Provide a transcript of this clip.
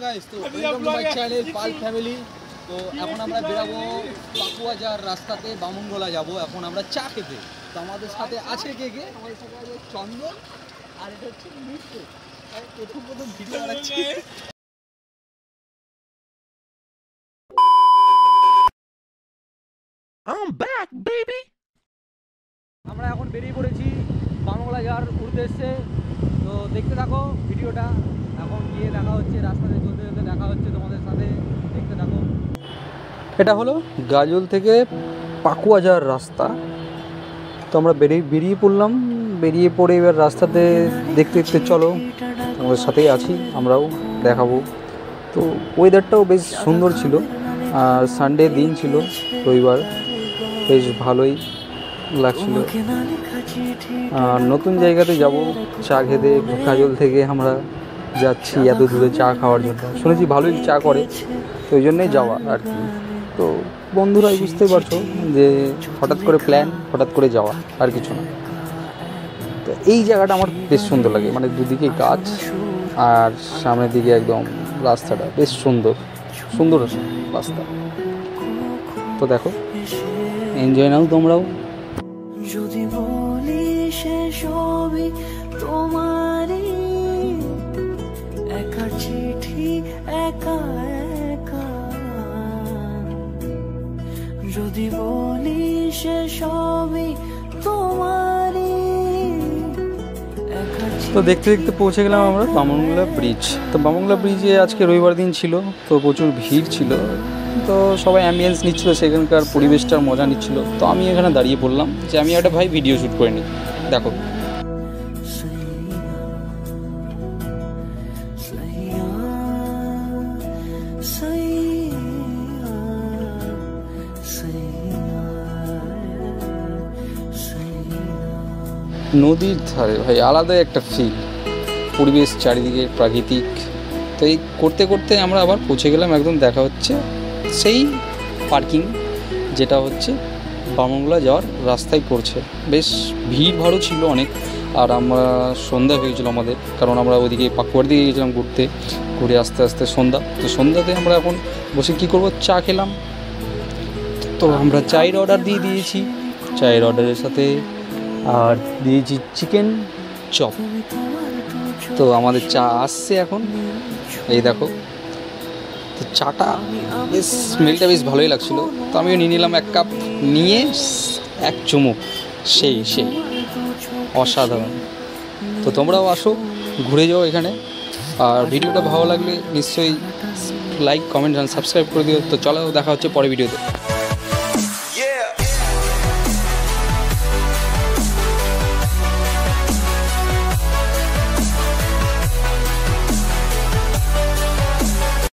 Guys, তো welcome to my channel Pal family. তো এখন আমরা বেরাবো পাকুয়াজার রাস্তাতে বামুনগোলা যাব এখন আমরা চা খেতে। তো আমাদের সাথে আছে কে কে? আমাদের সাথে আছে চন্দন আর এটা হচ্ছে মিষ্টি। প্রথম ভিডিও বানাচ্ছি। I'm back baby। আমরা এখন বেরিয়ে পড়েছি বামুনগোলা যাওয়ার উদ্দেশ্যে। তো দেখতে থাকো ভিডিওটা। এখন গিয়ে দেখা হচ্ছে, রাস্তাতে চলতে চলতে দেখা হচ্ছে তোমাদের সাথে, দেখতে থাকো। এটা হলো গাজল থেকে পাকুয়া যাওয়ার রাস্তা। তো আমরা বেরিয়ে পড়লাম। বেরিয়ে পড়ে এবার রাস্তাতে দেখতে দেখতে চলো, তোমাদের সাথেই আছি, আমরাও দেখাবো। তো ওয়েদারটাও বেশ সুন্দর ছিল, আর সানডে দিন ছিল, রবিবার, বেশ ভালোই লাগছিল। আর নতুন জায়গাতে যাব চা খেতে। গাজল থেকে আমরা যাচ্ছি এত দূরে চা খাওয়ার জন্য। শুনেছি ভালোই চা করে, তো ওই জন্যই যাওয়া আর কি। তো বন্ধুরাই বুঝতে পারছো যে হঠাৎ করে প্ল্যান, হঠাৎ করে যাওয়া, আর কিছু না। তো এই জায়গাটা আমার বেশ সুন্দর লাগে, মানে দুদিকে গাছ আর সামনের দিকে একদম রাস্তাটা বেশ সুন্দর সুন্দর রাস্তা। তো দেখো, এনজয় নাও তোমরাও। যদি বলি সে সবই তোমারই, একা চিঠি একা একা। যদি বলি সে সবই তোমারই। তো দেখতে দেখতে পৌঁছে গেলাম আমরা বামুনগোলা ব্রিজ। তো বামুনগোলা ব্রিজে আজকে রবিবার দিন ছিল, তো প্রচুর ভিড় ছিল। তো সবাই অ্যাম্বিয়েন্স নিচ্ছিল, সেখানকার পরিবেশটার মজা নিচ্ছিল। তো আমি এখানে দাঁড়িয়ে পড়লাম যে আমি একটা ভাই ভিডিও শ্যুট করে নিই। দেখো নদীর ধারে ভাই আলাদা একটা ফিল, পরিবেশ চারিদিকে প্রাকৃতিক। তো এই করতে করতে আমরা আবার পৌঁছে গেলাম, একদম দেখা হচ্ছে সেই পার্কিং, যেটা হচ্ছে বামুনগোলা যাওয়ার রাস্তায় পড়ছে। বেশ ভিড় ভাড়ও ছিল অনেক। আর আমরা সন্ধ্যা হয়েছিল আমাদের, কারণ আমরা ওইদিকে পাকুয়ার দিকে গেছিলাম ঘুরতে। ঘুরে আস্তে আস্তে সন্ধ্যা। তো সন্ধ্যাতে আমরা এখন বসে কী করবো, চা খেলাম। তো আমরা চায়ের অর্ডার দিয়ে দিয়েছি, চায়ের অর্ডারের সাথে আর দিয়েছি চিকেন চপ। তো আমাদের চা আসছে এখন, এই দেখো। তো চাটা বেশ, স্মেলটা বেশ ভালোই লাগছিলো। তো আমিও নিয়ে নিলাম এক কাপ, নিয়ে এক চুমুক, সেই অসাধারণ। তো তোমরাও আসো, ঘুরে যাও এখানে। আর ভিডিওটা ভালো লাগলে নিশ্চয়ই লাইক, কমেন্ট আর সাবস্ক্রাইব করে দিও। তো চলো, দেখা হচ্ছে পরে ভিডিওতে।